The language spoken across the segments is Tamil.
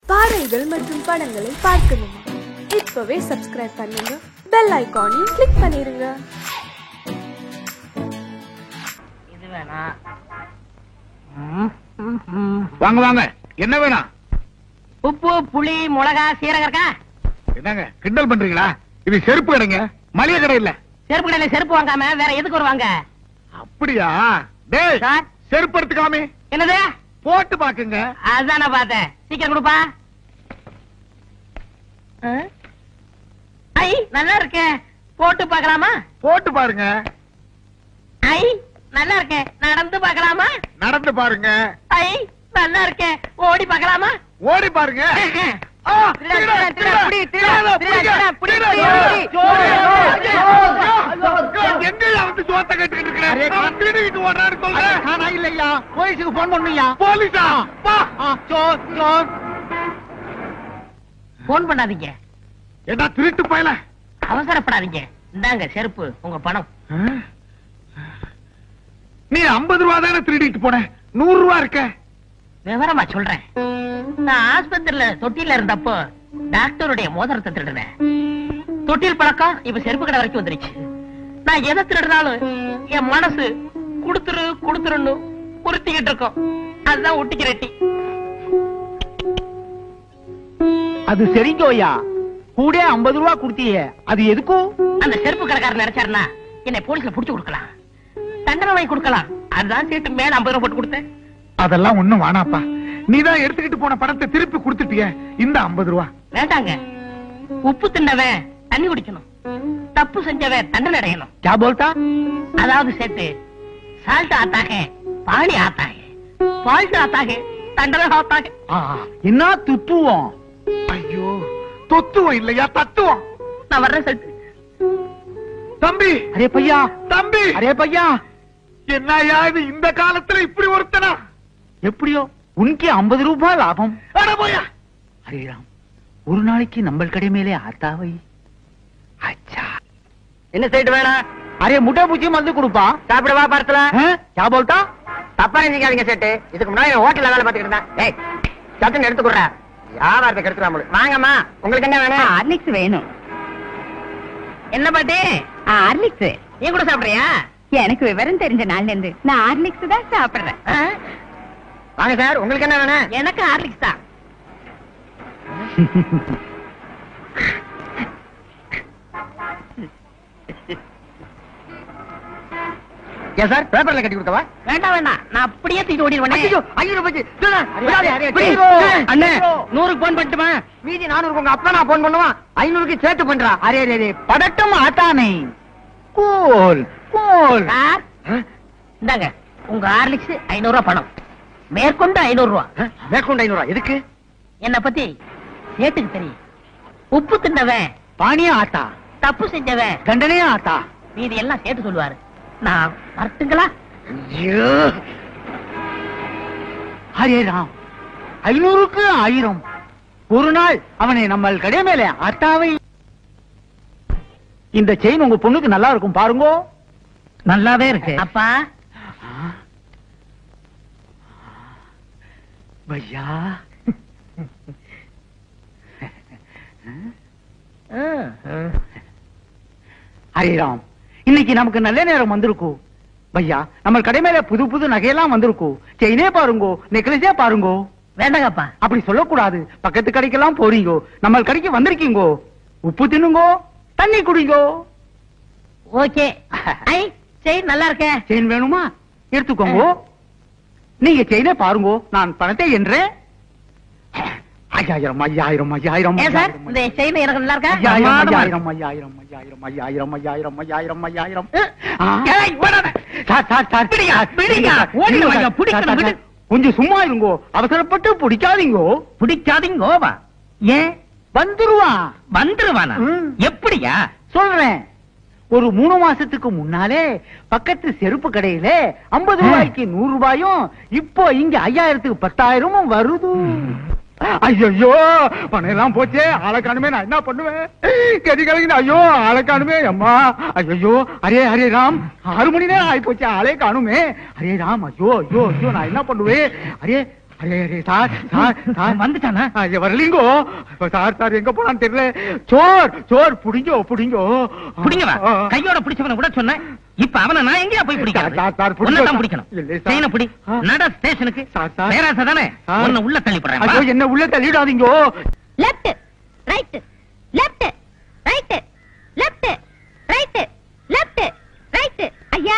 பாடல்கள் மற்றும் படங்களை பார்க்கணுமா? இப்பவே சப்ஸ்கிரைப் பண்ணுங்க, பெல் ஐகானையும் கிளிக் பண்ணிருங்க. இது வேணா வாங்க வாங்க, என்ன வேணாம்? உப்பு, புளி, மிளகா, சீரகம் இருக்கா? என்னங்க கிண்டல் பண்றீங்களா? இது செருப்பு கடைங்க, மளிகை கடை இல்ல. செருப்பு கடையில செருப்பு வாங்காம வேற எதுக்கு வருவாங்க? அப்படியா? டேய், சார், செருப்பு எடுத்துக்காமே என்னது போட்டு பாக்குங்க. அதான் நான் பார்த்தேன். சீக்கிரம் கொடுப்பா. ஐ, நல்லா இருக்கே. போட்டு பார்க்கலாமா? போட்டு பாருங்க. ஐ, நல்லா இருக்கே. நடந்து பார்க்கலாமா? நடந்து பாருங்க. ஐ, நல்லா இருக்கே. ஓடி பார்க்கலாமா? ஓடி பாருங்க. எங்கயா வந்து சோத்த கட்டிட்டு இருக்கிறேன்? ஓடுறாரு சொல்றேன். இல்லையா, போலீஸுக்கு போன் பண்ணுயா. போலீஸா? போன் பண்ணாதீங்க, என்ன திருட்டு பயல? அவசரப்படாதீங்க. இந்தாங்க செருப்பு, உங்க பணம். நீ 50 ரூபா தானே திருடிட்டு போன, 100 ரூபா இருக்க. விவரமா சொல்றேன். நான் ஆஸ்பத்திரியில தொட்டில இருந்தப்போ டாக்டருடைய மோதிரத்தை திருடுறேன். தொட்டில் பழக்கம் இப்ப செருப்பு கடை வரைக்கும் வந்துருச்சு. நான் எதை திருடுனாலும் என் மனசு குடுத்துரு குடுத்துருன்னு உறுத்திக்கிட்டு இருக்கோம். அதுதான் ஒட்டிக்கு ரெட்டி. அது சரிங்கோயா, கூட 50 ரூபா கொடுத்தியே, அது எதுக்கும்? அந்த செருப்பு கடைக்காரர் நினைச்சாருன்னா என்னை போலீஸ்ல புடிச்சு கொடுக்கலாம், தண்டனை வாங்கி கொடுக்கலாம். அதுதான் சேர்த்து மேல 50 ரூபாய் போட்டு கொடுத்தேன். அதெல்லாம் ஒண்ணும் வேணாப்பா, நீதான் எடுத்துக்கிட்டு போன பணத்தை திருப்பி கொடுத்துட்டிய. இந்த 50 ரூபா வேண்டாங்க. உப்பு தின்னவன் தண்ணி குடிக்கணும், தப்பு செஞ்சவன் தண்டனை அடையணும். क्या बोलता? அதாவது சேர்த்து சால்ட் ஆத்தாக பாணி ஆத்தாக, ஃபால்ட் ஆத்தாக தண்டனை ஆத்தாக. என்ன துத்துவோம்? ஐயோ, தொத்துவம் இல்லையா, தத்துவம். நான் வர்றேன் சேர்த்து. தம்பி, அரே பையா, தம்பி, அரே பையா, என்னையா இது இந்த காலத்துல இப்படி ஒருத்தனா? எப்படியோ உனக்கு 50 ரூபாய் லாபம். அட போயா. அரே ராம், ஒரு நாளைக்கு நம்ம கடை மேலே ஆத்தாவை. அச்சா, என்ன சைடு வேணாம்? அரே முட்டை பூச்சி மருந்து கொடுப்பா. சாப்பிடவா படத்துல? क्या बोलता? தப்பா நினைக்காதீங்க சேட்டு. இதுக்கு முன்னாடி ஹோட்டல்ல வேலை பார்த்துக்கிட்டு இருந்தேன். ஏய், சட்டுன்னு எடுத்துக்குறா, வியாபாரத்தை கெடுத்துறாம. வாங்கம்மா, உங்களுக்கு என்ன வேணும்? ஹார்லிக்ஸ் வேணும். என்ன பாட்டி? ஹார்லிக்ஸ். நீ கூட சாப்பிடுறியா? எனக்கு விவரம் தெரிஞ்ச நாள்ல இருந்து நான் ஹார்லிக்ஸ் தான் சாப்பிடுறேன். வாங்க சார், உங்களுக்கு என்ன வேணும்? எனக்கு ஹார்லிக்ஸ் தான். ஏன் சார், பேப்பர்ல கட்டி கொடுத்தவா? வேண்டாம் வேண்டாம், நான் அப்படியே தூக்கி ஓடிடுவேன். அண்ணே, 100க்கு போன் பண்ணட்டுமா? மீதி 400 உங்க அப்பா நான் போன் பண்ணுவான், 500க்கு சேர்த்து பண்றா. அரே ரே, படட்டும் ஆட்டானே. Cool cool. சார், இந்தாங்க உங்க ஹார்லிக்ஸ் 500 ரூபாய் பணம். மேற்கொண்டு 500 ரூபாய். மேற்கொண்டு 500 ரூபாய் எதுக்கு? என்ன பத்தி சேட்டுக்கு தெரியும். உப்பு தின்னவன் பானியா ஆட்டா, தப்பு செஞ்சவன் தண்டனையா ஆட்டா. மீதி எல்லாம் சேர்த்து சொல்லுவாரு. நான் வரட்டுங்களா? ஹரே ராம், 500க்கு 1000. ஒரு நாள் அவனை நம்ம கடை மேலே ஆட்டாவை. இந்த செயின் உங்க பொண்ணுக்கு நல்லா இருக்கும் பாருங்க. நல்லாவே இருக்கு அப்பா. பையா, ஹரே ராம், இன்னைக்கு நமக்கு நல்ல நேரம் வந்திருக்கும். பையா, நம்ம கடை மேல புது புது நகையெல்லாம் வந்திருக்கும். செயினே பாருங்கோ, நெக்லஸே பாருங்கோ. வேண்டாங்கப்பா. அப்படி சொல்லக்கூடாது, பக்கத்து கடைக்கெல்லாம் போறீங்கோ, நம்ம கடைக்கு வந்திருக்கீங்கோ. உப்பு தின்னுங்கோ, தண்ணி குடிங்கோ. ஓகே. ஐ, செயின் நல்லா இருக்கே. செயின் வேணுமா? எடுத்துக்கோங்க. நீங்க செயினே பாருங்கோ, நான் பணத்தை என்றேன். 5000 5000 5000. ஏன் சார், இந்த செயின் எனக்கு நல்லா இருக்கா? 5000 5000 5000 5000 5000 5000 5000. கொஞ்சம் சும்மா இருங்கோ, அவசரப்பட்டு பிடிக்காதீங்கோ. பிடிக்காதீங்கோவா? ஏன் வந்துருவா? வந்துருவானா? எப்படியா? சொல்றேன். ஒரு 3 மாசத்துக்கு முன்னாலே பக்கத்து செருப்பு கடையில 50 ரூபாய்க்கு 100 ரூபாயும், இப்போ இங்க 5000க்கு 10,000 வருது. ஐயோ, பணம் எல்லாம் போச்சே, ஆளை காணுமே, நான் என்ன பண்ணுவேன்? கதி கலங்கின. ஐயோ, ஆளை காணுமே அம்மா. ஐயோ, அரே ஹரே ராம், 6 மணி நேரம் ஆகி போச்சு, ஆளே காணுமே. அரே ராம், ஐயோ ஐயோ ஐயோ, நான் என்ன பண்ணுவேன்? அரே வந்துட்டானா வரலீங்கோ சார் எங்க போனான்னு தெரியல. சோர் சோர் புடிங்கோ புடிங்கோ புடிங்கவா? கையோட பிடிச்சவன கூட சொன்னேன். இப்ப அவனை நான் எங்கயா போய் பிடிக்கணும்? பிடி நட ஸ்டேஷனுக்கு. பேராசை தானே உன்னை உள்ள தள்ளிப்படுறேன். என்ன உள்ள தள்ளிடாதீங்கோ. Left right left right left right left right. ஐயா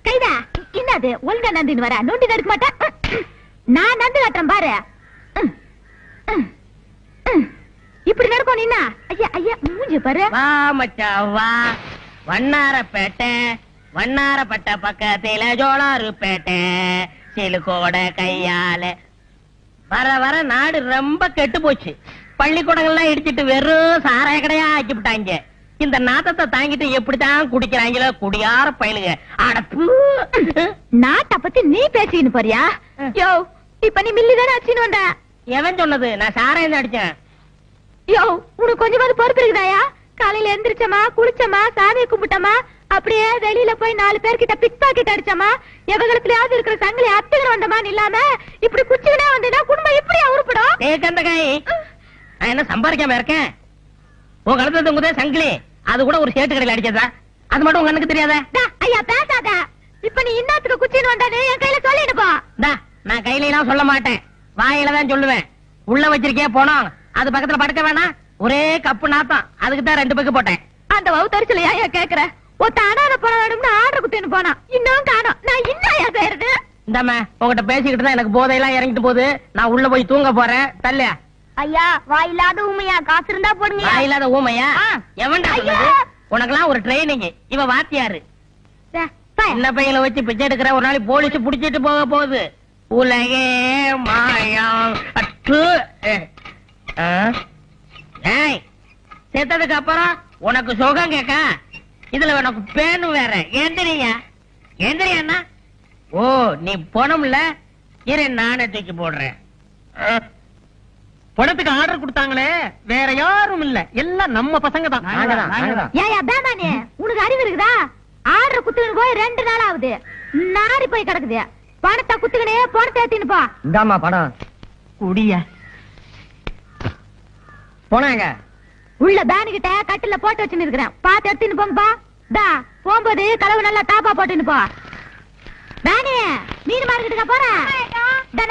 கைதா என்னது ஒழுங்கா நந்தின்னு வர நோண்டி நடக்க மாட்டேன். நான் நந்து காட்டுறேன் பாரு. இப்படி நடக்கும் நின்னா. ஐயா ஐயா மூஞ்சி பாரு. வா மச்சா வா. வண்ணாரப்பேட்டை வண்ணாரப்பட்ட பக்கத்தில ஜோளாருப்பேட்டை சிலுக்கோட கையால. வர வர நாடு ரொம்ப கெட்டு போச்சு. பள்ளிக்கூடங்கள்லாம் இடிச்சிட்டு வெறும் சாராய கடையா ஆக்கி விட்டாங்க. இந்த நாத்தத்தை தாங்கிட்டு எப்படித்தான் குடிக்கிறாங்களோ குடியார பயலுங்க. அடப்பு நாட்டை பத்தி நீ பேசின்னு போறியா? யோ இப்ப நீ மில்லி தானே அடிச்சுன்னு வந்த. எவன் சொன்னது? நான் சாராயம் தான் அடிச்சேன். யோ உனக்கு கொஞ்சமாவது பொறுப்பு இருக்குதாயா? காலையில எந்திரிச்சமா குளிச்சமா சாமியை கும்பிட்டமா அப்படியே வெளியில போய் 4 பேர்கிட்ட பிக் பாக்கெட் அடிச்சமா எவகலத்திலயாவது இருக்கிற சங்கிலி அத்துக்கிற வந்தமான்னு இல்லாம இப்படி குச்சிக்கினா வந்தா குடும்பம் எப்படி உருப்படும்? கந்த காய் நான் என்ன சம்பாதிக்காம இருக்கேன்? உன் கழுத்துல தொங்குதே சங்கிலி, அது கூட ஒரு சேட்டு கடையில் அடிச்சதா? அது மட்டும் உங்க கண்ணுக்கு தெரியாத? ஐயா பேசாத. இப்ப நீ இன்னத்துக்கு குச்சின்னு வந்தானே என் கையில சொல்லிடுப்பா. நான் கையில எல்லாம் சொல்ல மாட்டேன், வாயில தான் சொல்லுவேன். உள்ள வச்சிருக்கே போனோம், அது பக்கத்துல படுக்க வேணாம். ஒரே கப்பு நாத்தம், அதுக்கு தான் 2 பக்கு போட்டேன். அந்த வவுத்தரிச்சலையா ஏன் கேக்குற? ஒத்த அனாத பணம் வேணும்னு ஆர்டர் குத்தின்னு போனா இன்னும் காணோம். நான் இன்னும் செய்யறது இந்தாம உங்ககிட்ட பேசிக்கிட்டு தான் எனக்கு போதையெல்லாம் இறங்கிட்டு போகுது. நான் உள்ள போய் தூங்க போறேன். தல்ல ஐயா வாயில்லாத ஊமையா, காசு இருந்தா போடுங்க. வாயில்லாத ஊமையா? எவன்டா சொன்னது? உனக்கெல்லாம் ஒரு ட்ரைனிங். இவ வாத்தியாரு. சின்ன பையனை வச்சு பிச்சை எடுக்கிற ஒரு நாளைக்கு போலீஸ் புடிச்சிட்டு போக போகுது. உலகே மாயம். செத்ததுக்கு அப்புறம் உனக்கு சுகம் கேட்க, இதுல உனக்கு பேனு வேற. எந்திரியா எந்திரியா? ஓ நீ பணம்ல இரு, நானே தூக்கி போடுறேன். பணத்துக்கு ஆர்டர் கொடுத்தாங்களே, வேற யாரும் இல்ல, எல்லாம் நம்ம பசங்க தான். ஏயா பேமானே, உனக்கு அறிவு இருக்குதா? ஆர்டர் குத்துக்கிட்டு போய் 2 நாள் ஆகுது, நாரி போய் கிடக்குது. பணத்தை குத்துக்கினே பணத்தை ஏத்தின்னு போ. இந்தாமா பணம் குடிய. போனாங்க உள்ள பேனு கிட்ட கட்டில போட்டு வச்சுன்னு இருக்கிறேன், பாத்து எடுத்துன்னு போங்கப்பா. தா போகும்போது கலவு நல்லா டாப்பா போட்டுன்னு போ. பேனே மீன் மார்க்கெட்டுக்கா போறேன்.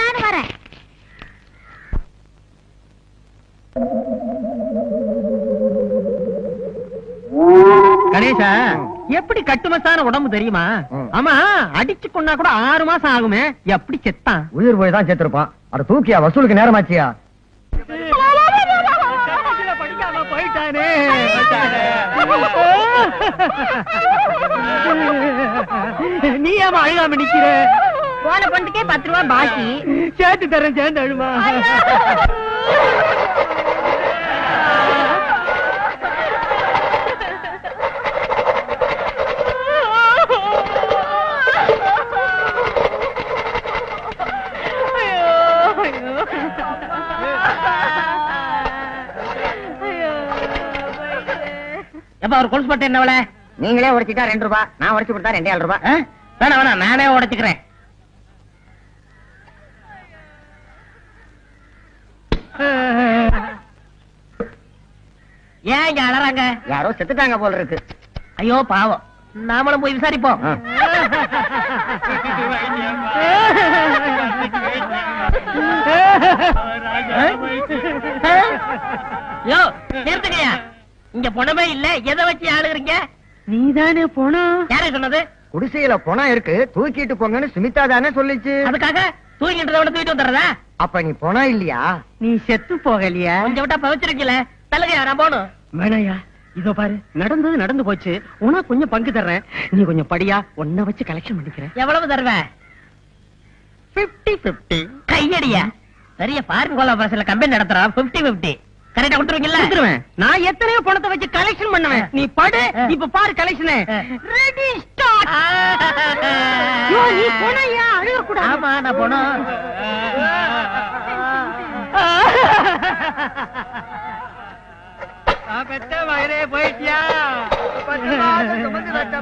நானும் வரேன். கணேசா, எப்படி கட்டுமஸ்தான உடம்பு தெரியுமா? ஆமா, அடிச்சு கொண்டா கூட 6 மாசம் ஆகுமே, எப்படி செத்தான்? உயிர் போய் தான் செத்துருப்பான். அட தூக்கியா, வசூலுக்கு நேரமாச்சியா? போயிட்டானே. நீ ஏமா அழுகாம நிக்கிற? போன பொண்ணுக்கே 10 ரூபாய் பாக்கி. சேர்த்து தரேன், சேர்ந்து அழுமா. எப்ப ஒரு கொலுசு பட்டு என்ன விலை? நீங்களே உடைச்சிட்டா 2 ரூபாய், நான் உடைச்சு கொடுத்தா 2.5 ரூபாய். வேணாம் வேணாம், நானே உடைச்சுக்கிறேன். ஏன் இங்க அலறாங்க? யாரோ செத்துட்டாங்க போல இருக்கு. ஐயோ பாவம், நாமளும் போய் விசாரிப்போம். யோ நிறுத்துங்கயா, இங்க பணமே இல்ல, எதை வச்சு ஆளுகிறீங்க? நீதானே போனோம். யாரே சொன்னது? குடிசையில பணம் இருக்கு, தூக்கிட்டு போங்கன்னு சுமிதா தானே சொல்லிச்சு. அதுக்காக தூக்கிட்டு தூக்கிட்டு வந்துடுறதா? அப்ப நீ பணம் இல்லையா? நீ செத்து போகலையா? கொஞ்சம் விட்டா பவிச்சிருக்கல. தலகையா நான் போகணும். வேணையா, இதோ பாரு, நடந்தது நடந்து போச்சு. உனக்கு கொஞ்சம் பங்கு தர்றேன், நீ கொஞ்சம் படியா, உன்னை வச்சு கலெக்ஷன் பண்ணிக்கிறேன். எவ்வளவு தருவேன்? 50-50. கையடியா, பெரிய ஃபாரின் கோலாபரேஷன்ல கம்பெனி நடத்துறான். 50-50 கரெக்டா கொடுத்துருவீங்கல்ல? கொடுத்துருவேன். நான் எத்தனையோ பணத்தை வச்சு கலெக்ஷன் பண்ணுவேன். நீ படு, இப்ப பாரு கலெக்ஷன். Ready start. நீ போனையா? அழுக கூடாது. ஆமா நான் போனோம். பெத்த மகனே போயிட்டியா?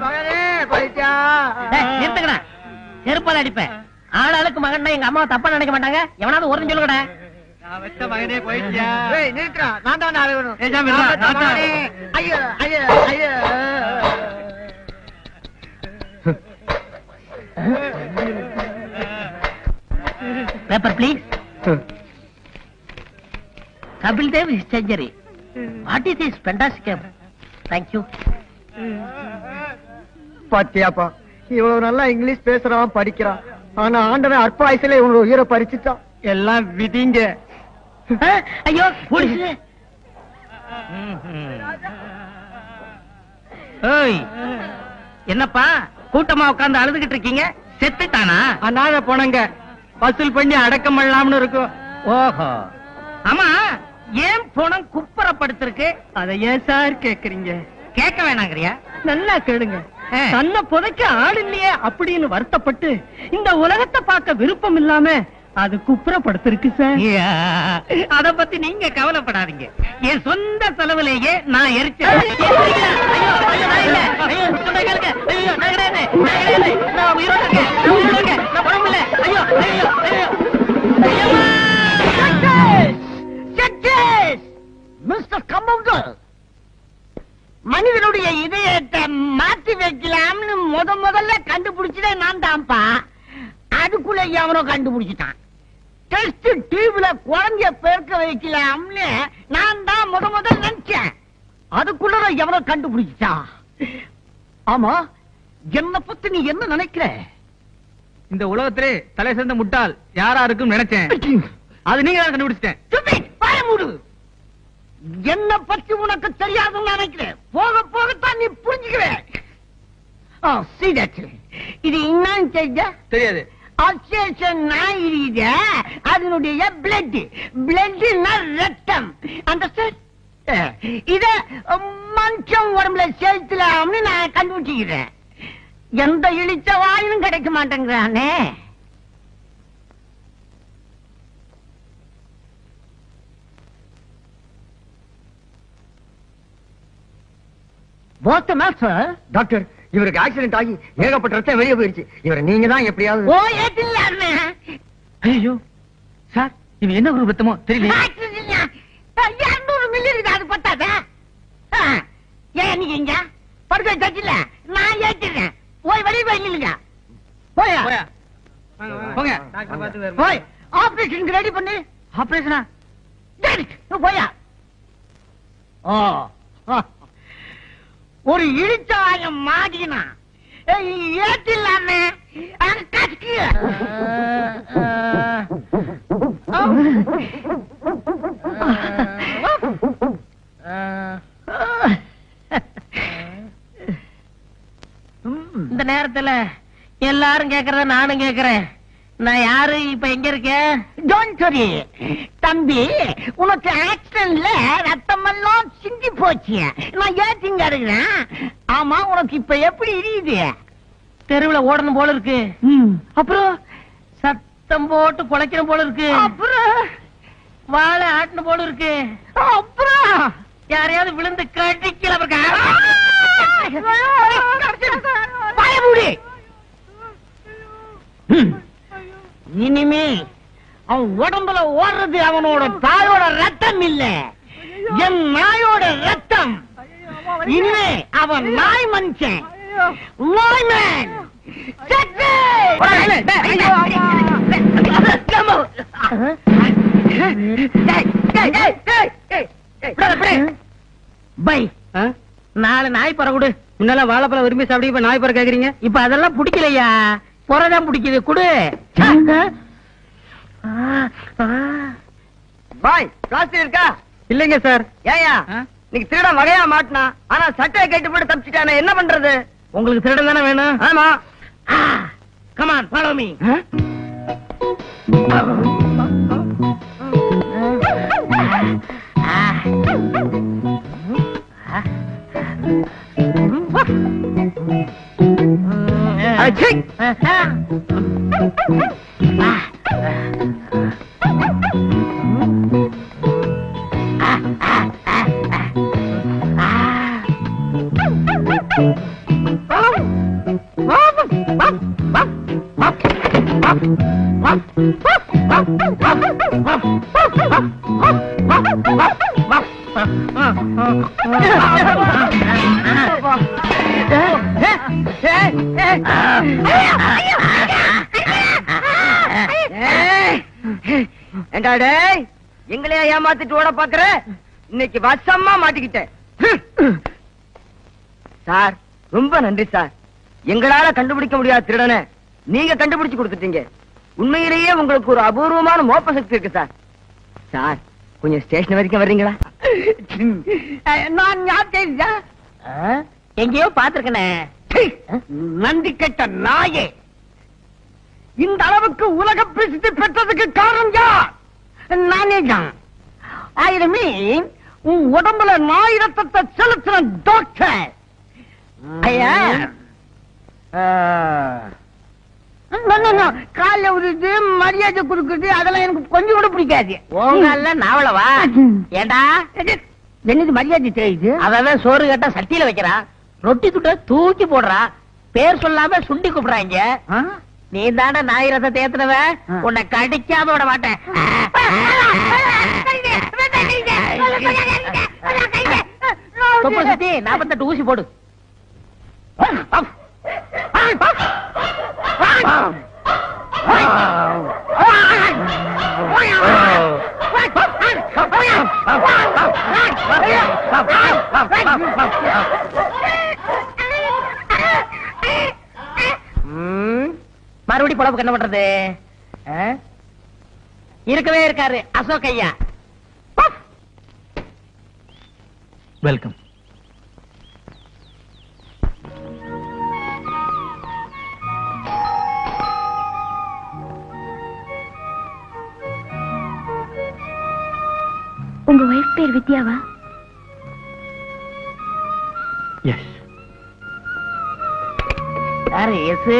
மகனே போயிட்டியா? நிறுத்துக்கடா, செருப்பால அடிப்பேன். ஆளாளுக்கு மகன் எங்க அம்மா தப்பா நினைக்க மாட்டாங்க. எவனாவது ஒரு சொல்லுங்கடா. மகனே போயிட்டியா? நான் தான் ஐயோ ஐயோ ஐயோ. Paper please. Kapil Dev is century. What is this fantastic? Thank you. பாத்தியாப்பா, இவ்வளவு நல்லா இங்கிலீஷ் பேசுறான் படிக்கிறான். ஆனா ஆண்டவன் அற்ப வயசுல இவனோட உயிரை பறிச்சுட்டான். எல்லாம் விதிங்க. ஐயோ போலீஸ். என்னப்பா கூட்டமா உட்கார்ந்து அழுதுகிட்டு இருக்கீங்க? செத்துட்டானா? அனாத போனங்க வசூல் பண்ணி அடக்கம் பண்ணலாம்னு இருக்கும். ஓஹோ. ஆமா, ஏன் பணம் குப்புறப்படுத்திருக்கு? அதை ஏன் சார் கேக்குறீங்க? கேட்க வேணாங்கறியா? நல்லா கேளுங்க. தன்னை புதைக்க ஆள் இல்லையே அப்படின்னு வருத்தப்பட்டு இந்த உலகத்தை பார்க்க விருப்பம் இல்லாம அது குப்புறப்படுத்திருக்கு சார். அத பத்தி நீங்க கவலைப்படாதீங்க. என் சொந்த செலவுலேயே நான் எரிச்சேன். மிஸ்டர் கம்பவுண்டர், மனிதனுடைய இதயத்தை மாற்றி வைக்கலாம்னு முதல்ல கண்டுபிடிச்சதே நான் தான்ப்பா. அதுக்குள்ள எவனோ கண்டுபிடிச்சிட்டான். டெஸ்ட் டியூப்ல குழந்தைய பெருக்க வைக்கலாம்னு நான் தான் முதல்ல நினைச்சேன். அதுக்குள்ள எவனோ கண்டுபிடிச்சிட்டான். ஆமா, என்ன பத்தி நீ என்ன நினைக்கிற? இந்த உலகத்திலே தலை சேர்ந்த முட்டாள் யாரா இருக்கும் நினைச்சேன். அது நீங்க தான் கண்டுபிடிச்சிட்டேன். பயமுடு. என்ன பத்தி உனக்கு தெரியாதுன்னு நினைக்கிறேன். போக போகத்தான் நீ புரிஞ்சுக்கிற. இது என்னன்னு தெரியாது. அதனுடைய பிளட் ரத்தம். இத மனுஷன் உடம்புல செலுத்தலாம்னு நான் கண்டுபிடிச்சுக்கிறேன். எந்த இழிச்ச வாயும் கிடைக்க மாட்டேங்கிறானே. டாக்டர், இவருக்கு ஆக்சிடென்ட் ஆகி ஏகப்பட்ட ரத்தம் வெளியே போயிருச்சு. இவரை நீங்க தான் எப்படியாவது. ஐயோ சார், இவன் என்ன ஒரு ரத்தமோ தெரியல. 200 மில்லி இருக்கு. அது பத்தாதா? ஏன் நீங்க இங்க படுக்க தச்சில நான் ஏற்றிடுறேன். போய் வெளியே போய் இல்லைங்க. போய் போய் ஆபரேஷனுக்கு ரெடி பண்ணி. ஆபரேஷனா? போயா. ஒரு இழிச்சாயம் மாட்டினா ஏற்றில்லாமே இந்த நேரத்துல எல்லாரும் கேக்குறத நானும் கேக்குறேன். நான் யாரு, இப்ப எங்க இருக்கேன்? தம்பி, உனக்கு ஆக்சிடென்ட்ல ரத்தம் எல்லாம் சிந்தி போச்சு. நான் ஏத்திங்க இருக்கிறேன். ஆமா, உனக்கு இப்ப எப்படி இருக்குது? தெருவுல ஓடணும் போல இருக்கு. அப்புறம் சத்தம் போட்டு குலைக்கணும் போல இருக்கு. அப்புறம் வாழை ஆட்டணும் போல இருக்கு. அப்புறம் யாரையாவது விழுந்து கடிக்கல. பயமுடி. இனிமே அவன் உடம்புல ஓடுறது அவனோட தாயோட ரத்தம் இல்ல, என் நாயோட ரத்தம். இனிமே அவன் நாய் மனுஷன். நாய்மேன். பை, 4 நாய் பற கொடு. முன்னால வாழைப்பழம் விரும்பி சாப்பிட்டு இப்ப நாய் பற கேக்குறீங்க. இப்ப அதெல்லாம் பிடிக்கலையா? புறதான் பிடிக்குது. குடு. பாய், பிளாஸ்டிக் இருக்கா? இல்லைங்க சார். ஏயா, நீங்க திருட வகையா மாட்டினா, ஆனா சட்டையை கேட்டு போட்டு தப்பிச்சுட்டானே, என்ன பண்றது? உங்களுக்கு திருடன் தானே வேணும்? ஆமா. Come on, follow me. Wow. ஏண்டாடே எங்களையா ஏமாத்திட்டு ஓட பாக்குற? இன்னைக்கு வசமா மாட்டிக்கிட்டேன் சார். ரொம்ப நன்றி சார். எங்களால கண்டுபிடிக்க முடியாத திருடனை நீங்க கண்டுபிடிச்சு கொடுத்துட்டீங்க. உண்மையிலேயே உங்களுக்கு ஒரு அபூர்வமான மோப்ப சக்தி இருக்கு சார். சார் கொஞ்சம் ஸ்டேஷன் வரைக்கும் வர்றீங்களா? நான் எங்கேயோ பாத்துருக்கனே. நன்றி கெட்ட நாயே, இந்த அளவுக்கு உலக பிரசித்தி பெற்றதுக்கு காரணம் யார்? நானே தான். ஆயிரமே உன் உடம்புல நாய் ரத்தத்தை செலுத்தின டாக்டர். ஐயா கால உருது மரியாதை கொடுக்குறது அதெல்லாம் எனக்கு கொஞ்சம் கூட பிடிக்காது. உங்கல்ல நாவளவா? ஏண்டா என்னது மரியாதை தெரியுது? அவன் சோறு கேட்டா சட்டியில வைக்கிறா, ரொட்டி துட்ட தூக்கி போடுறா, பேர் சொல்லாம சுண்டி கூப்பிடுறாங்க. நீ தானே நாய் ரசத்தை ஏத்துனவ, உன்னை கடிக்காம விட மாட்டேன். சுத்தி 48 ஊசி போடு. மறுபடி பொழப்புக்கு என்ன பண்றது? இருக்கவே இருக்காரு அசோக் ஐயா. வெல்கம். உங்க வைஃப் பேர் வித்யாவா? எஸ். யாரு எஸ்?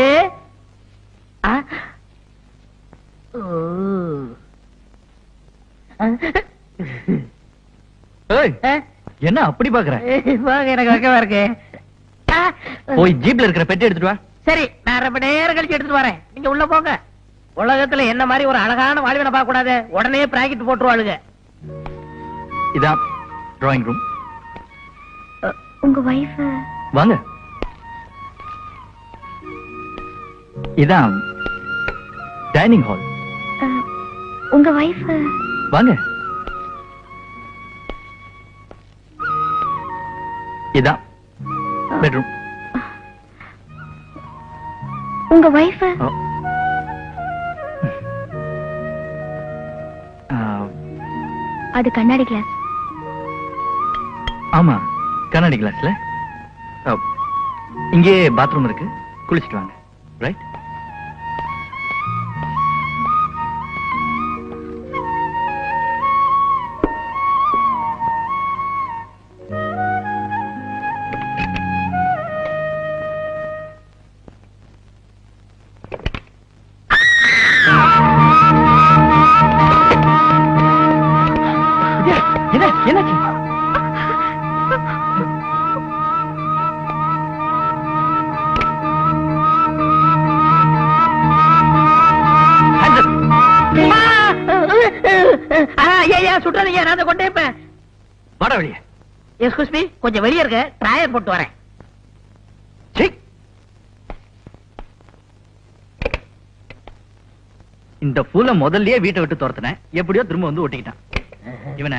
என்ன அப்படி பாக்குற? எனக்கு வைக்கவா இருக்கு. போய் ஜீப்ல இருக்கிற பெட்டி எடுத்துட்டு வா. சரி, நான் ரொம்ப நேரம் கழிச்சு எடுத்துட்டு வரேன். நீங்க உள்ள போங்க. உலகத்துல என்ன மாதிரி ஒரு அழகான வாழ்வினை பார்க்க கூடாது, உடனே பிராக்கெட் போட்டுருவாளுங்க. இதான் டிராயிங் ரூம். உங்க வைஃப்? வாங்க. இதான் டைனிங் ஹால். உங்க வைஃப்? வாங்க. இதான் பெட்ரூம். உங்க வைஃப்? அது கண்ணாடி கிளாஸ். ஆமா, கண்ணாடி கிளாஸ்ல. இங்கே பாத்ரூம் இருக்கு, குளிச்சுட்டு வாங்க. ரைட்? என்னாச்சு? சுட்டுறீங்க, நான் கொண்டே வாடா வெளியே. எஸ்கூஸ் மீ, கொஞ்சம் வெளியே இருக்க, ட்ராயர் போட்டு வரேன். இந்த பூல முதல்லயே வீட்டை விட்டு துரத்துனேன், எப்படியோ திரும்ப வந்து ஒட்டிக்கிட்டான். இவனை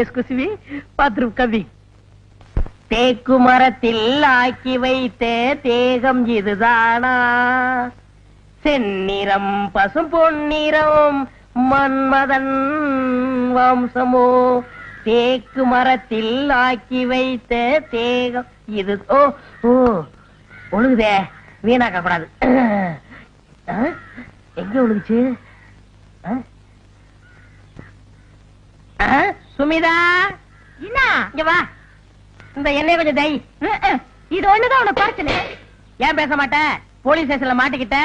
எஸ்கூஸ் மீ, பாத்ரூம் கம்மி. தேக்கு மரத்தில் ஆக்கி வைத்த தேகம் இதுதானா? செந்நிறம் பசும் பொன்னிறம் மன்மதன் வம்சமோ? தேக்கு மரத்தில் ஆக்கி வைத்த தேகம் இது. ஓ ஓ, ஒழுகுதே, வீணாக்க கூடாது. எங்க ஒழுகுச்சு? சுமிதா, என்ன? இங்க வா. இந்த எண்ணெய் கொஞ்சம் தை. இது ஒண்ணுதான் உனக்கு பிரச்சனை. ஏன் பேச மாட்டேன்? போலீஸ் ஸ்டேஷன்ல மாட்டிக்கிட்ட.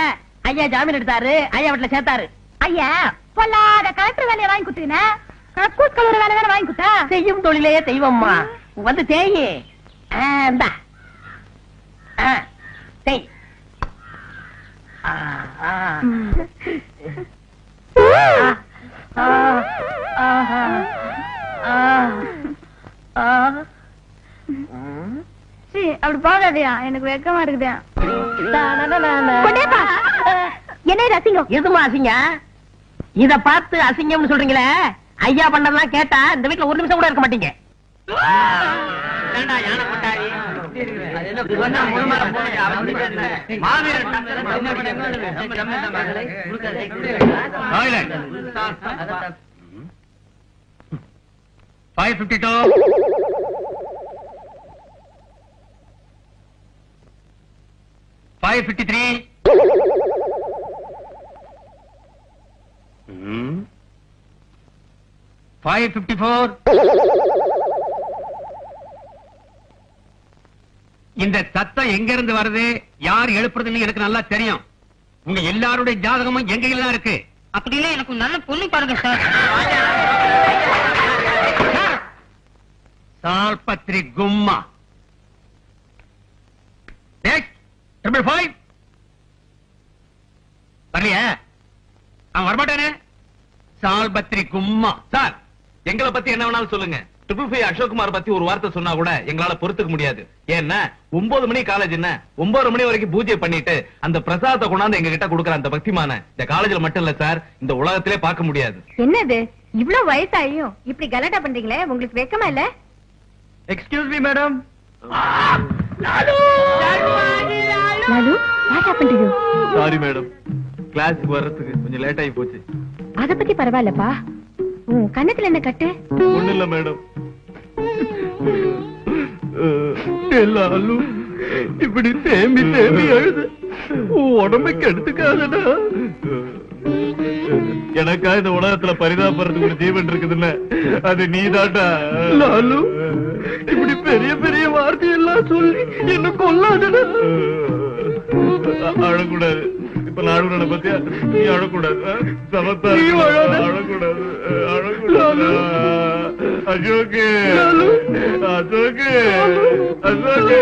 ஐயா ஜாமீன் எடுத்தாரு, ஐயா வீட்டுல சேர்த்தாரு. ஐயா பொல்லாத கலெக்டர் வேலையை வாங்கி குடுத்தீங்கன்னா கூட்கலூர் வேலை தானே வாங்கி குடுத்தா? செய்யும் தொழிலே தெய்வம்மா. வந்து தேயி. இந்தா. தேய். அப்படி போகாதயா, எனக்கு வெக்கமா இருக்குதா. என்ன அசிங்கம்? எதுமா அசிங்க? இத பார்த்து அசிங்கம்னு சொல்றீங்களே, ஐயா பண்ணதெல்லாம் கேட்டா இந்த வீட்டுல ஒரு நிமிஷம் கூட இருக்க மாட்டீங்க. இந்த சத்தம் எங்க இருந்து வருது, யார் எழுப்புறதுன்னு எனக்கு நல்லா தெரியும். உங்க எல்லாருடைய ஜாதகமும் எங்க கையில தான் இருக்கு. அப்படின்னா எனக்கு நல்ல பொண்ணு பாருங்க சார். சால்பத்ரி கும்மா 555 வரலையா? அவன் வரமாட்டானே. சால்பத்ரி கும்மா. சார், எங்களை பத்தி என்ன வேணாலும் சொல்லுங்க. 555 அசோக்குமார் பத்தி ஒரு வார்த்தை சொன்னா கூட எங்களால பொறுத்துக்க முடியாது. ஏன்னா 9 மணி காலேஜ் என்ன 9 மணி வரைக்கும் பூஜை பண்ணிட்டு அந்த பிரசாதத்தை கொண்டாந்து எங்க கிட்ட கொடுக்குற அந்த பக்திமான இந்த காலேஜ்ல மட்டும் இல்ல சார், இந்த உலகத்திலே பார்க்க முடியாது. என்னது இவ்வளவு வயசாயும் இப்படி கலாட்டா பண்றீங்களே, உங்களுக்கு வெக்கமா இல்ல? Excuse me madam. Lalu, what happened to you? Sorry madam, கிளாஸுக்கு வர்றதுக்கு கொஞ்சம் லேட் ஆகி போச்சு. அத பத்தி பரவாயில்லப்பா. கண்ணத்துல என்ன கட்டு? ஒண்ணு இல்ல மேடம். எல்லாரும் இப்படி தேம்பி தேம்பி அழுது உடம்புக்கு எடுத்துக்காதடா. எனக்கா இந்த உலகத்துல பரிதாபப்படுறதுக்கு ஒரு ஜீவன் இருக்குதுல்ல, அது நீதாட்டா. லாலு, இப்படி பெரிய பெரிய வார்த்தையெல்லாம் சொல்லி என்ன கொல்லாதடா. அழக்கூடாது. இப்ப நாடுறன பத்தியா, நீ அழக்கூடாது. சமத்தா அழக்கூடாது. அழக்கூடாது. அசோக்கு, அசோக்கு, அசோக்கு.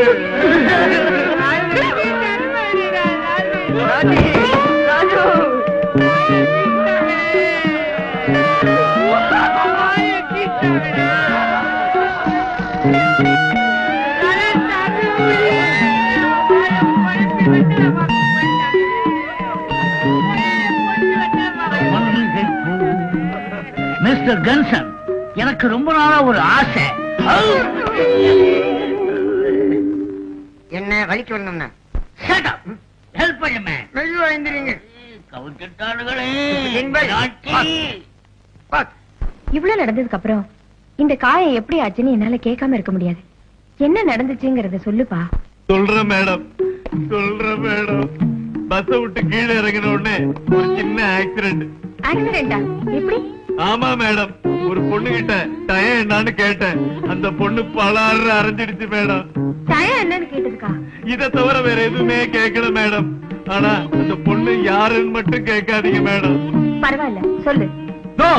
மிஸ்டர் கன்சன், எனக்கு ரொம்ப நாளா ஒரு ஆசை. என்ன வலிக்கு வரணும்னா ஹெல்ப் பண்ணுமே. மெதுவா எழுந்திரீங்க. இவ்வளவு நடந்ததுக்கு அப்புறம் இந்த காயம் எப்படி ஆச்சுன்னு என்னால கேட்காம இருக்க முடியாது. என்ன நடந்துச்சுங்கறத சொல்லுப்பா. சொல்றேன் மேடம், சொல்றேன் மேடம். பஸ் விட்டு கீழே இறங்கின உடனே ஒரு சின்ன ஆக்சிடென்ட். ஆக்சிடென்டா? எப்படி? ஆமா மேடம், ஒரு பொண்ணு கிட்ட டயம் என்னன்னு கேட்டேன். அந்த பொண்ணு பலாறு அரைஞ்சிடுச்சு மேடம். டயம் என்னன்னு கேட்டதுக்கா? இத தவிர வேற எதுவுமே கேட்கல மேடம். ஆனா அந்த பொண்ணு யாருன்னு மட்டும் கேட்காதீங்க மேடம். பரவாயில்ல, சொல்லு. நோ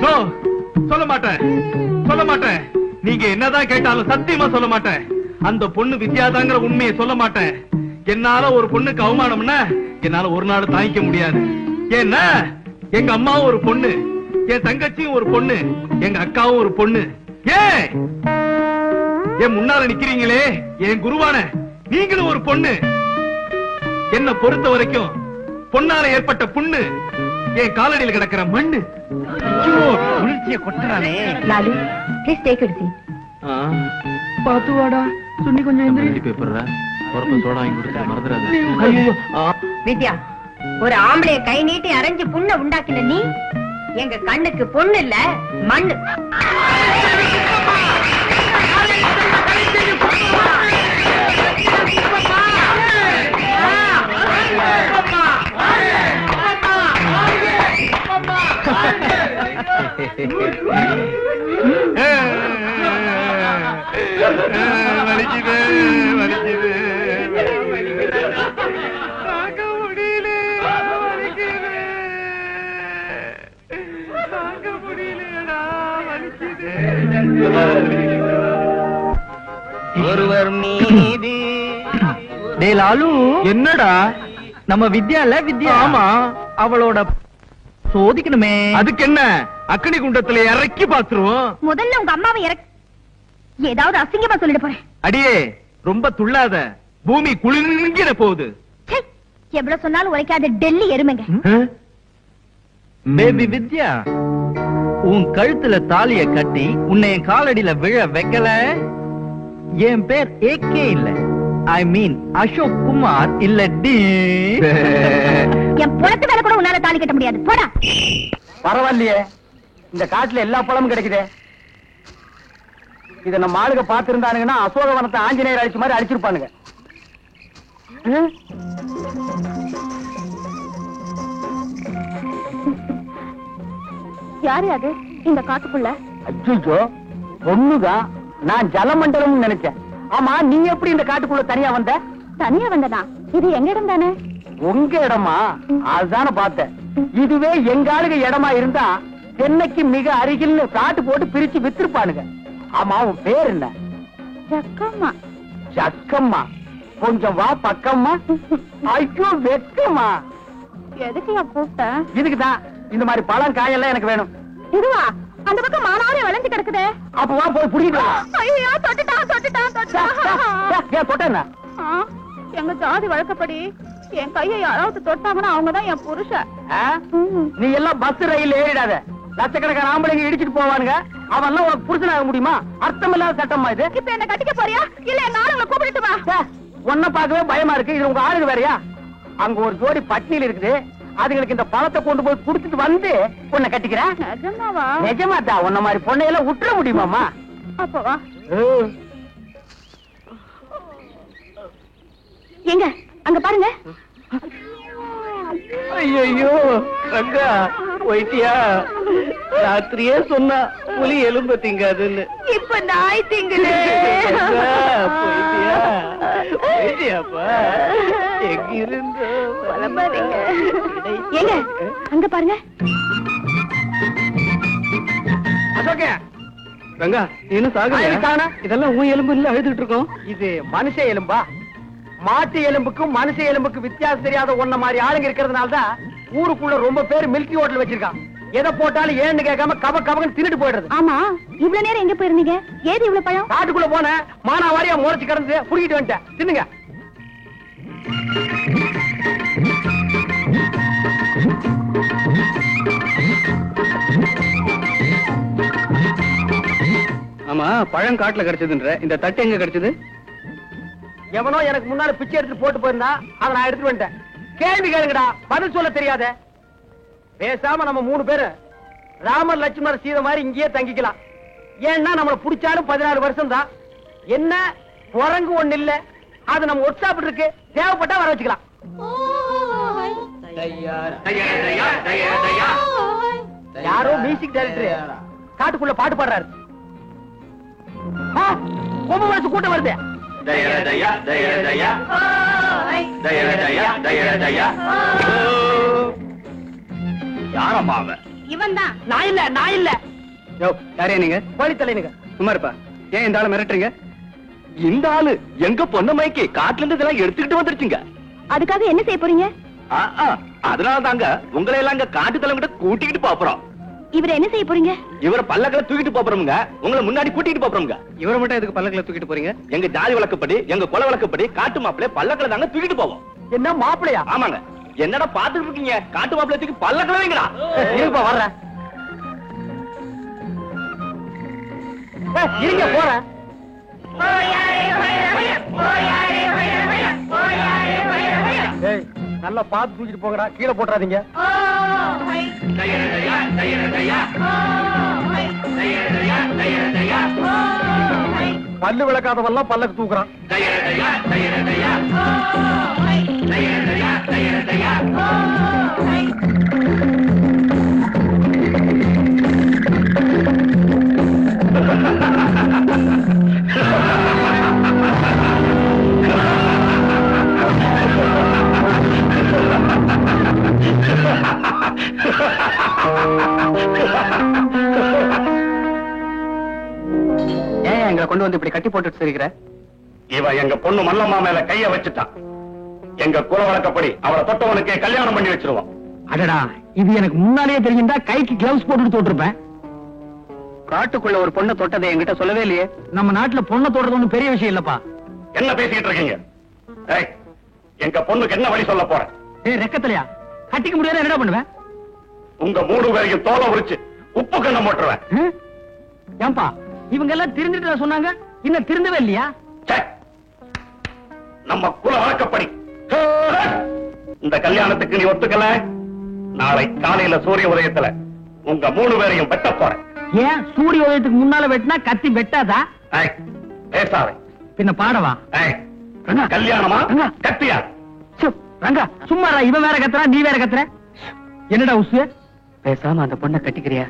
நோ, சொல்ல மாட்டேன், சொல்ல மாட்டேன். நீங்க என்னதான் கேட்டாலும் சத்தியமா சொல்ல மாட்டேன். அந்த பொண்ணு வித்யாதாங்கிற உண்மையை சொல்ல மாட்டேன். என்னால ஒரு பொண்ணுக்கு அவமானம்னா என்னால ஒரு நாள் தாங்கிக்க முடியாது. ஏன்னா எங்க அம்மாவும் ஒரு பொண்ணு, என் தங்கச்சியும் ஒரு பொண்ணு, எங்க அக்காவும் ஒரு பொண்ணு. என் முன்னால நிக்கிறீங்களே என் குருவான நீங்களும் ஒரு பொண்ணு. என்ன பொறுத்த வரைக்கும் பொண்ணால ஏற்பட்ட புண்ணு என் காலடியில் கிடக்கிற மண்ணு. உணர்ச்சியை கொட்டுறானே. Lalu, please take it seat. பாத்து வாடா, சுண்ணி கொஞ்சம் எந்திரி. பேப்பர்ற பொறுப்பு சோடா வாங்கி கொடுத்து மறந்துடாத. வித்யா, ஒரு ஆம்பளைய கை நீட்டி அரைஞ்சு புண்ணை உண்டாக்கின நீ எங்க கண்ணுக்கு பொண்ணு இல்ல மண்ணு. வலிக்குது, வலிக்குது. ஒருவர் மீது டேய் லாலு, என்னடா நம்ம வித்யால வித்யா. ஆமா. அவளோட சோதிக்கணுமே. அதுக்கு என்ன, அக்னி குண்டத்துல இறக்கி பாத்துருவோம். முதல்ல உங்க அம்மாவை ஏதாவது அசிங்கமா சொல்லிட்டு போறேன். அடியே ரொம்ப துள்ளாத, பூமி குளிர்கிற போகுது. எவ்வளவு சொன்னாலும் உரைக்காத டெல்லி எருமைங்க. பேபி வித்யா, உன் கழுத்துல தாலிய கட்டி உன்னை என் காலடியில விழ வைக்கல. என் பேர் ஏகே இல்ல, ஐ மீன் அசோக் குமார் இல்ல டி. என் புலத்து வேலை கூட உன்னால தாலி கட்ட முடியாது. போடா. பரவாயில்லையே, இந்த காட்டுல எல்லா பழமும் கிடைக்குது. இத நம்ம ஆளுங்க பாத்துருந்தானுங்கன்னா அசோகவனத்தை ஆஞ்சநேயர் அழிச்ச மாதிரி அழிச்சிருப்பானுங்க. யாரு அது இந்த காட்டுக்குள்ள? அச்சோ, பொண்ணுதான். நான் ஜலமண்டலம் நினைச்சேன். ஆமா, நீ எப்படி இந்த காட்டுக்குள்ள தனியா வந்த? தனியா வந்ததா? இது எங்க இடம் தானே? உங்க இடமா? அதுதானே பார்த்தேன். இதுவே எங்க ஆளுங்க இடமா இருந்தா தென்னைக்கு மிக அருகில் காட்டு போட்டு பிரிச்சு வித்திருப்பானுங்க. ஆமா, உன் பேர் என்ன? ஜக்கம்மா. ஜக்கம்மா? கொஞ்சம் வா பக்கம்மா. ஐயோ வெக்கம்மா. எதுக்கு கூப்பிட்ட? இதுக்குதான். இந்த மாதிரி பழம் காயெல்லாம் எனக்கு வேணும். இதுவா? அந்த பக்கம் மானாவே விளைஞ்சு கிடக்குதே. அப்ப வா போய் புடிக்கிட்டு வா. ஐயோ, தொட்டுட்டான் தொட்டுட்டான் தொட்டுட்டான். ஏன் தொட்டேன்னா? எங்க ஜாதி வழக்கப்படி என் கையை யாராவது தொட்டாங்கன்னா அவங்கதான் என் புருஷன். நீ எல்லாம் பஸ் ரயில் ஏறிடாத. லட்சக்கணக்கான ஆம்பளைங்க இடிச்சிட்டு போவானுங்க. அவெல்லாம் உனக்கு புருஷனாக முடியுமா? அர்த்தம் இல்லாத சட்டமா இது? இப்ப என்ன கட்டிக்க போறியா இல்ல எங்க ஆளுங்களை கூப்பிட்டு வா? உன்ன பாக்கவே பயமா இருக்கு. இது உங்க ஆளுங்க வேறையா? அங்க ஒரு ஜோடி பட்னியில் இருக்குது. அதுங்களுக்கு இந்த பழத்தை கொண்டு போய் குடுத்துட்டு வந்து உன்னை கட்டிக்கிறேன். நிஜமாவா? நிஜமாதா. உன்ன மாதிரி பொண்ணையெல்லாம் விட்டுற முடியுமாமா? அப்ப வா. எங்க அங்க பாருங்க. ஐயோ ரங்கா போயிட்டியா? ராத்திரியே சொன்னா புலி எலும்பு திங்காதுன்னு. இப்ப நாய் திங்குது. போயிட்டியா? போயிட்டியாப்பா? எங்க இருந்து எங்க அங்க பாருங்க. அசோகே, ரங்கா இன்னும் சாகுங்க. இதெல்லாம் உன் எலும்பு இல்ல அழுதுட்டு இருக்கோம். இது மனுஷ எலும்பா? மாட்டு எலும்புக்கும் மனுஷ எலும்புக்கு வித்தியாசம் தெரியாத ஒன்ன மாதிரி ஆளுங்க இருக்கிறதுனாலதான் ஊருக்குள்ள ரொம்ப பேர் மில்கி ஹோட்டல் வச்சிருக்கான். எதை போட்டாலும் ஏன்னு கேட்காம கப கபகன்னு தின்னுட்டு போயிடுறது. ஆமா, இவ்வளவு நேரம் எங்க போயிருந்தீங்க? ஏது இவ்வளவு பழம்? காட்டுக்குள்ள போன மானாவாரியா முறைச்சு கிடந்து புடிக்கிட்டு வந்துட்டேன். தின்னுங்க. ஆமா, பழம் காட்டுல கிடைச்சதுன்ற இந்த தட்டு எங்க கிடைச்சது? எவனோ எனக்கு முன்னால பிச்சை எடுத்துட்டு போட்டு போயிருந்தா அதை நான் எடுத்துட்டு வந்துட்டேன். கேள்வி கேளுங்கடா, பதில் சொல்ல தெரியாத. பேசாம நம்ம 3 பேரு ராமர் லட்சுமணர் சீதை மாதிரி இங்கேயே தங்கிக்கலாம். ஏன்னா நம்மள புடிச்சாலும் 14 வருஷம் தான். என்ன குரங்கு ஒண்ணு இல்ல. அது நம்ம ஒர்க் ஷாப் இருக்கு, தேவைப்பட்டா வர வச்சுக்கலாம். யாரோ மியூசிக் டைரக்டர் காட்டுக்குள்ள பாட்டு பாடுறாரு. கொம்பு வயசு கூட்டம் வருது. யாரம்மா அவன்? இவன் தான். நான் இல்ல, நான் இல்ல. யாரே நீங்க? போலித்தலைனுங்க. சும்மா இருப்பா. ஏன் இந்த ஆளு மிரட்டுறீங்க? இந்த ஆளு எங்க பொண்ண மைக்கு காட்டுல இருந்து இதெல்லாம் எடுத்துக்கிட்டு வந்துருச்சுங்க. அதுக்காக என்ன செய்ய போறீங்க? அதனால தாங்க உங்களை எல்லாம் இங்க காட்டு தலைவங்கிட்ட கூட்டிக்கிட்டு போறோம். இவரை என்ன செய்ய போறீங்க? இவரை பல்லக்களை தூக்கிட்டு போறோமுங்க. உங்களை முன்னாடி கூட்டிட்டு போறோமுங்க. இவரை மட்டும் எதுக்கு பல்லக்கில தூக்கிட்டு போறீங்க? எங்க ஜாதி வழக்கப்படி, எங்க கொலை வழக்கப்படி காட்டு மாப்பிள்ளை பல்லக்களை தாங்க தூக்கிட்டு போவோம். என்ன மாப்பிளையா? ஆமாங்க. என்னடா பாத்துட்டு இருக்கீங்க? காட்டு மாப்பிள்ளை தூக்கி பல்லக்களை வைங்கடா. இருப்பா வர்றேன். இருங்க போறேன். நல்லா பார்த்து தூக்கிட்டு போங்கடா, கீழே போட்டுறாதீங்க. பல்லு விளக்காதவெல்லாம் பல்லக்கு தூக்குறான். எங்களை கொண்டு வந்து இப்படி கட்டி போட்டுட்டு இருக்கிற? இவன் எங்க பொண்ணு மல்லம்மா மேல கைய வச்சுட்டான். எங்க குல வழக்கப்படி அவரை தொட்டவனுக்கு கல்யாணம் பண்ணி வச்சிருவோம். அடடா, இது எனக்கு முன்னாலேயே தெரியுந்தா கைக்கு கிளவுஸ் போட்டுட்டு தொட்டிருப்பேன். காட்டுக்குள்ள ஒரு பொண்ணை தொட்டதை என்கிட்ட சொல்லவே இல்லையே. நம்ம நாட்டுல பொண்ணை தொடுறது ஒண்ணும் பெரிய விஷயம் இல்லப்பா. என்ன பேசிட்டு இருக்கீங்க? எங்க பொண்ணுக்கு என்ன வழி சொல்ல போறேன்? ரெக்கத்தலையா கட்டிக்க முடியாத என்ன பண்ணுவேன்? உங்க 3 பேரையும் தோலை உரிச்சு உப்பு கண்ணம் போட்டுருவேன். ஏன்பா இவங்க எல்லாம் திருந்துட்டு சொன்னாங்க, இன்னும் திருந்தவே இல்லையா? நம்ம குல வழக்கப்படி இந்த கல்யாணத்துக்கு நீ ஒத்துக்கல, நாளை காலையில சூரிய உதயத்துல உங்க 3 பேரையும் வெட்ட போறேன். ஏன் சூரிய உதயத்துக்கு முன்னால வெட்டினா கத்தி வெட்டாதா? பேசாதே. பின்ன பாடவா? கல்யாணமா கத்தியா? ரங்கா சும்மா இவன் வேற கத்துறா, நீ வேற கத்துற. என்னடா உசு? பேசாம அந்த பொண்ணை கட்டிக்கிறியா?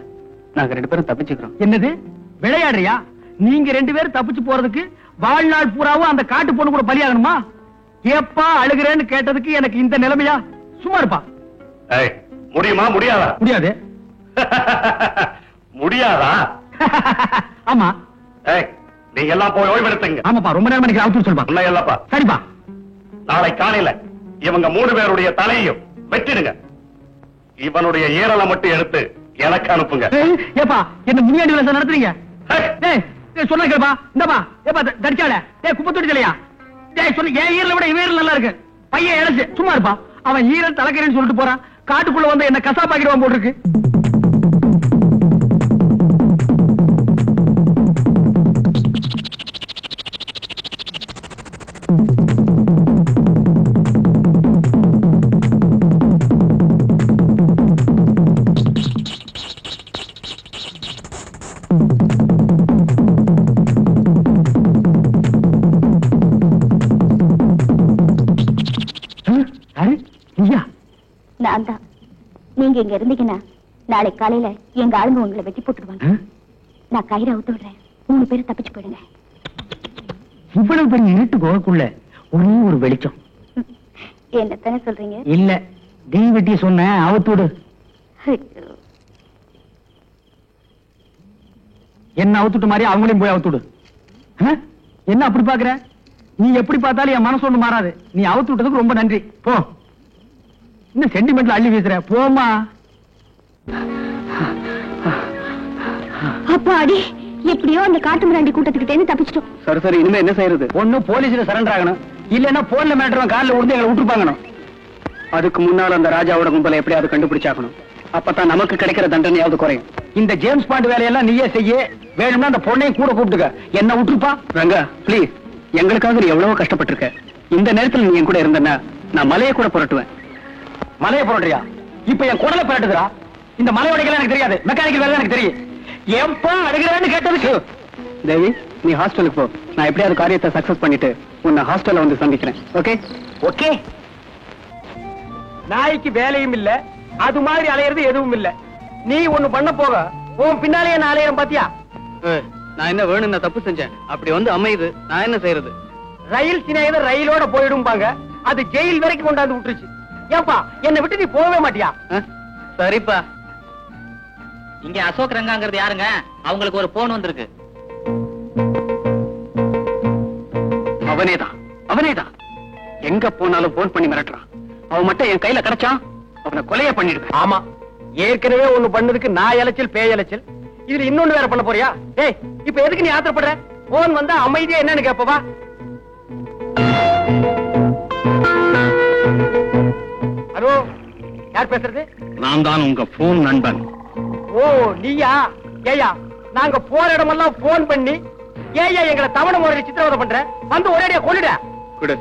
நாங்க 2 பேரும் தப்பிச்சுக்கிறோம். என்னது விளையாடுறியா? நீங்க 2 பேரும் தப்பிச்சு போறதுக்கு வாழ்நாள் பூராவும் அந்த காட்டு பொண்ணு கூட பலியாகணுமா? ஏப்பா அழுகிறேன்னு கேட்டதுக்கு எனக்கு இந்த நிலைமையா? சும்மா இருப்பா. முடியுமா? முடியாதா? முடியாது. முடியாதா? ஆமா. நீங்க எல்லாம் போய் ஓய்வெடுத்துங்க. ஆமாப்பா, ரொம்ப நேரம் எனக்கு அவுத்து சொல்லுப்பா. இல்ல இல்லப்பா. சரிப்பா. நாளை காலையில இவங்க 3 பேருடைய தலையையும் வெட்டிடுங்க. இவனுடைய ஈரலை மட்டும் எடுத்து எனக்கு அனுப்புங்க. ஏப்பா என்ன முனியாண்டி வேலை நடத்துறீங்க? சொன்ன கேப்பா. இந்தப்பா ஏப்பா தடிச்சால குப்பை தொட்டி தலையா? சொன்ன என் ஈரலை விட இவன் ஈரல் நல்லா இருக்கு. பையன் இழைச்சு சும்மா இருப்பா. அவன் ஈரல் தலைக்கிறேன்னு சொல்லிட்டு போறான். காட்டுக்குள்ள வந்து என்ன கசாப்பாக்கிடுவான் போட்டுருக்கு. நான் தான். நீங்க இங்க இருந்தீங்கன்னா நாளை காலையில எங்க ஆளுங்க உங்களை வெட்டி போட்டுருவாங்க. நான் கயிறை அவுத்து விடுறேன். 3 பேரும் தப்பிச்சு போயிடுங்க. இவ்வளவு பெரிய இருட்டு கோகுள்ள ஒரே ஒரு வெளிச்சம். என்னத்தானே சொல்றீங்க? இல்ல தீ வெட்டி சொன்ன அவுத்து விடு. என்ன அவுத்துட்டு மாதிரி அவங்களையும் போய் அவுத்து விடு. என்ன அப்படி பாக்குற? நீ எப்படி பார்த்தாலும் என் மனசு ஒண்ணு மாறாது. நீ அவுத்து விட்டதுக்கு ரொம்ப நன்றி. போ. இன்னும் சென்டிமெண்ட்ல அள்ளி வீசுற. போமா. அப்பாடி, எப்படியோ அந்த காட்டு மிராண்டி கூட்டத்துக்கிட்டே தப்பிச்சிட்டோம். சரி சரி, இனிமே என்ன செய்யறது? ஒண்ணு போலீஸ்ல சரண்டர் ஆகணும், இல்லன்னா போன்ல மேட்டரும் கார்ல விழுந்து எங்களை விட்டுருப்பாங்க. அதுக்கு முன்னால அந்த ராஜாவோட கும்பலை எப்படியாவது கண்டுபிடிச்சாக்கணும். அப்பதான் நமக்கு கிடைக்கிற தண்டனையாவது குறையும். இந்த ஜேம்ஸ் பாண்ட் வேலையெல்லாம் நீயே செய்ய. வேணும்னா அந்த பொண்ணையும் கூட கூப்பிட்டுக்க. என்ன விட்டுருப்பா. ரங்கா பிளீஸ், எங்களுக்காக நீ எவ்வளவு கஷ்டப்பட்டிருக்க. இந்த நேரத்தில் நீ என் கூட இருந்தனா நான் மலையை கூட புரட்டுவேன். மலையை புரட்டுறியா? இப்ப என் குடலை புரட்டுதுரா. இந்த மலை உடைக்கலாம் எனக்கு தெரியாது, மெக்கானிக்கல் வேலை எனக்கு தெரியும். ஏன்பா அழுகிறேன்னு கேட்டதுக்கு. தேவி, நீ ஹாஸ்டலுக்கு போ. நான் எப்படியாவது காரியத்தை சக்சஸ் பண்ணிட்டு உன்னை ஹாஸ்டல்ல வந்து சந்திக்கிறேன். Okay okay. நாய்க்கு வேலையும் இல்ல, அது மாதிரி அலையிறது எதுவும் இல்ல. நீ ஒண்ணு பண்ண போக உன் பின்னாலேயே நான் அலையிறேன் பாத்தியா? நான் என்ன வேணும், நான் தப்பு செஞ்சேன். அப்படி வந்து அமையுது, நான் என்ன செய்யறது? ரயில் சினையத ரயிலோட போயிடும்பாங்க. அது ஜெயில் வரைக்கும் கொண்டாந்து விட்டுருச்சு. ஏன்பா என்னை விட்டு நீ போகவே மாட்டியா? சரிப்பா. இங்க அசோக் ரங்காங்கிறது யாருங்க? அவங்களுக்கு ஒரு போன் வந்திருக்கு. அவனேதான் அவனேதான். எங்க போனாலும் போன் பண்ணி மிரட்டுறான். அவன் மட்டும் என் கையில கிடைச்சான், அவனை கொலைய பண்ணிடுவேன். ஆமா, ஏற்கனவே ஒண்ணு பண்ணதுக்கு நான் இலைச்சல் பேய் இலைச்சல். இதுல இன்னொன்னு வேற பண்ண போறியா? டேய், இப்ப எதுக்கு நீ ஆத்திரப்படுற? போன் வந்தா அமைதியா என்னன்னு கேப்பவா? ஹலோ, யார் பேசுறது? நான் தான் உங்க போன் நண்பன். ஓ நீயா? ஏயா, நாங்க போற இடமெல்லாம் போன் பண்ணி ஏயா எங்களை தவணை முறையில் சித்திரவதை பண்ற? வந்து ஒரேடியா கொள்ளுட. குடு.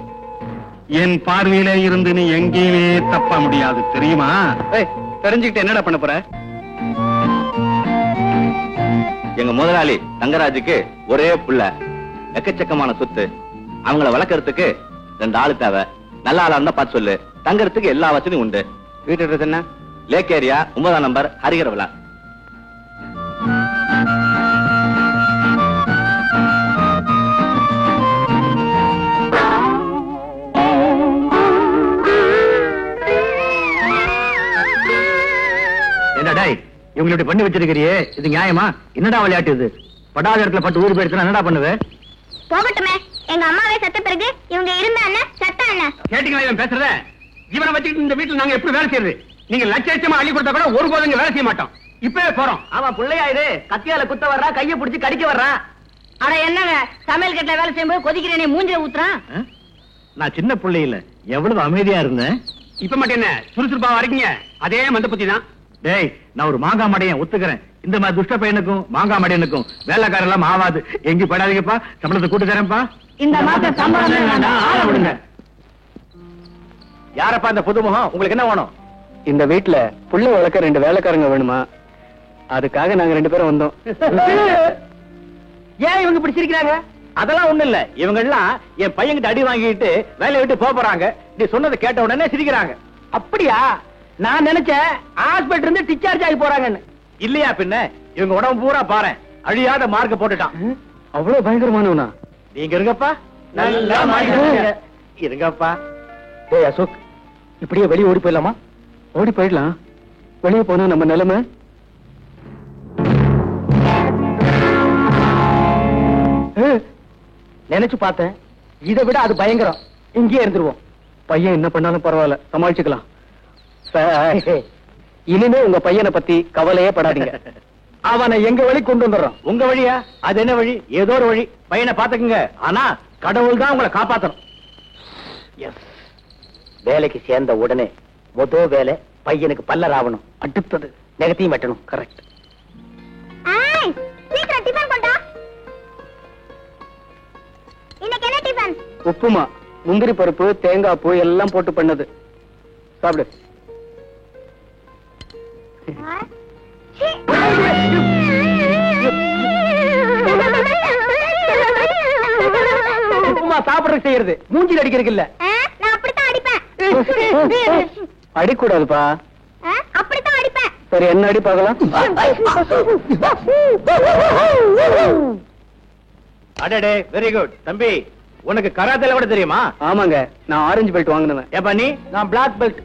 என் பார்வையில இருந்து நீ எங்கேயுமே தப்ப முடியாது, தெரியுமா? தெரிஞ்சுக்கிட்டு என்னடா பண்ண போற? எங்க முதலாளி தங்கராஜுக்கு ஒரே புள்ள, எக்கச்சக்கமான சொத்து. அவங்கள வளர்க்கறதுக்கு 2 ஆளு தேவை. நல்ல ஆளா இருந்தா பார்த்து சொல்லு. தங்கறதுக்கு எல்லா வசதியும் உண்டு. வீட்டு அட்ரஸ் என்ன? லேக் ஏரியா 9ஆம் நம்பர், ஹரிகர விழா. என்னடா இவங்களை பண்ணி வச்சிருக்கிறியே, இது நியாயமா? என்னடா விளையாட்டு இது? படாத இடத்துல பட்டு ஊர் போயிடுச்சுன்னா என்னடா பண்ணுவேன்? போகட்டுமே, எங்க அம்மாவே செத்த பிறகு இவங்க இருந்தா சத்த கேட்டீங்களா இவன் பேசுறத? இவனை வச்சுக்கிட்டு இந்த வீட்டுல நாங்க எப்படி வேலை செய்யறது? நீங்க லட்சமா அள்ளி கொடுத்தா கூட ஒரு போதும் வேலை செய்ய மாட்டோம். இப்பவே போறோம். அவன் பிள்ளையாயிரு கத்தியால குத்த வர்றா, கைய பிடிச்சு கடிக்க வர்றான். அட என்னங்க சமையல் கட்டில வேலை செய்யும்போது கொதிக்கிறேனே மூஞ்சில ஊத்துறான். நான் சின்ன பிள்ளை இல்ல, எவ்வளவு அமைதியா இருந்தேன். இப்ப மட்டும் என்ன சுறுசுறுப்பா வரீங்க? அதே மந்த புத்தி தான். டேய், நான் ஒரு மாங்காய் மடையன் ஒத்துக்கிறேன். இந்த மாதிரி துஷ்ட பையனுக்கும் மாங்காய் மடையனுக்கும் வேலைக்காரர் எல்லாம் ஆவாது. எங்க படாதீங்கப்பா, சம்பளத்தை கூட்டு தரேன்ப்பா. இந்த மாசம் சம்பளமே வேண்டாம், ஆள விடுங்க. யாரப்பா இந்த புதுமுகம்? உங்களுக்கு என்ன வேணும்? இந்த வீட்டுல புள்ள வளர்க்க 2 வேலைக்காரங்க வேணுமா? அதுக்காக நாங்க 2 பேரும் வந்தோம். ஏன் இவங்க இப்படி சிரிக்கிறாங்க? அதெல்லாம் ஒண்ணு இல்ல, இவங்க எல்லாம் என் பையன்கிட்ட அடி வாங்கிட்டு வேலையை விட்டு போறாங்க. நீ சொன்னதை கேட்ட உடனே சிரிக்கிறாங்க. அப்படியா? நான் நினைச்சேன் ஹாஸ்பிட்டல் இருந்து டிஸ்சார்ஜ் ஆகி போறாங்கன்னு. இல்லையா பின்ன? இவங்க உடம்பு பூரா பாரு, அழியாத மார்க்க போட்டுட்டான். அவ்வளவு பயங்கரமானவனா? நீங்க இருங்கப்பா, நல்லா மாறிடுங்க. இருங்கப்பா. டேய் அசோக், இப்படியே வெளியே ஓடி போயிடலாமா? ஓடி போயிடலாம். வெளியே போனா நம்ம நிலைமை. நினைச்சு பார்த்தேன், இதை விட அது பயங்கரம். இங்கேயே இருந்துருவோம். பையன் என்ன பண்ணாலும் பரவாயில்ல, சமாளிச்சுக்கலாம். இனிமே உங்க பையனை பத்தி கவலையே படாதீங்க. அவனை எங்க வழி கொண்டு வந்துடுறோம். உங்க வழியா? அது என்ன வழி? ஏதோ ஒரு வழி. பையனை பாத்துக்குங்க, ஆனா கடவுள் தான் உங்களை காப்பாத்தணும். வேலைக்கு சேர்ந்த உடனே முதல் வேலை பையனுக்கு பல்ல ராவணும். அடுத்தது நெகத்தையும் வெட்டணும். கரெக்ட். சீக்கிரம் டிபன் கொண்டா. இன்னைக்கு என்ன டிபன்? உப்புமா, முந்திரி பருப்பு, தேங்காய் பூ எல்லாம் போட்டு பண்ணது. சாப்பிடு. உப்புமா சாப்பிடுறது செய்யறது, மூஞ்சில் அடிக்கிறது இல்ல. நான் அப்படித்தான் அடிப்பேன். அடிக்கூடாதுப்பா. அப்படித்தான் அடிப்பேன். சரி, என்ன அடி பார்க்கலாம். அடடே, வெரி குட் தம்பி. உனக்கு கராத்தேல கூட தெரியுமா? ஆமாங்க, நான் ஆரஞ்சு பெல்ட் வாங்கினேன். ஏப்பா நீ? நான் பிளாக் பெல்ட்.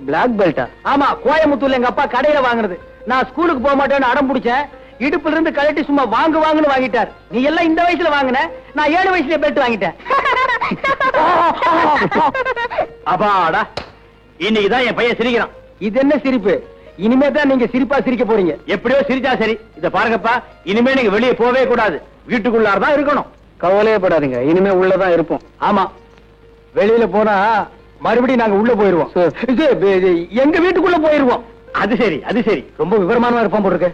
பிளாக் பெல்ட்டா? ஆமா, கோயம்புத்தூர்ல எங்க அப்பா கடையில வாங்குறது. நான் ஸ்கூலுக்கு போக மாட்டேன்னு அடம் பிடிச்சேன். இடுப்புல இருந்து கழட்டி சும்மா வாங்குன்னு வாங்கிட்டார். நீ எல்லாம் இந்த வயசுல வாங்கின, நான் 7 வயசுல பெல்ட் வாங்கிட்டேன். அப்பாடா, இன்னைக்குதான் என் பையன் சிரிக்கிறான். இது என்ன சிரிப்பு? இனிமே தான் நீங்க சிரிப்பா சிரிக்க போறீங்க. எப்படியோ சிரிச்சா சரி. இத பாருங்கப்பா, இனிமே நீங்க வெளியே போவே கூடாது, வீட்டுக்குள்ளாரதான் இருக்கணும். கவலையே படாதீங்க, இனிமே உள்ளதான் இருப்போம். ஆமா, வெளியில போனா மறுபடியும் நாங்க உள்ள போயிருவோம். எங்க வீட்டுக்குள்ள போயிருவோம். அது சரி, அது சரி. ரொம்ப விவரமானவா இருப்போம் போட்டுருக்கு.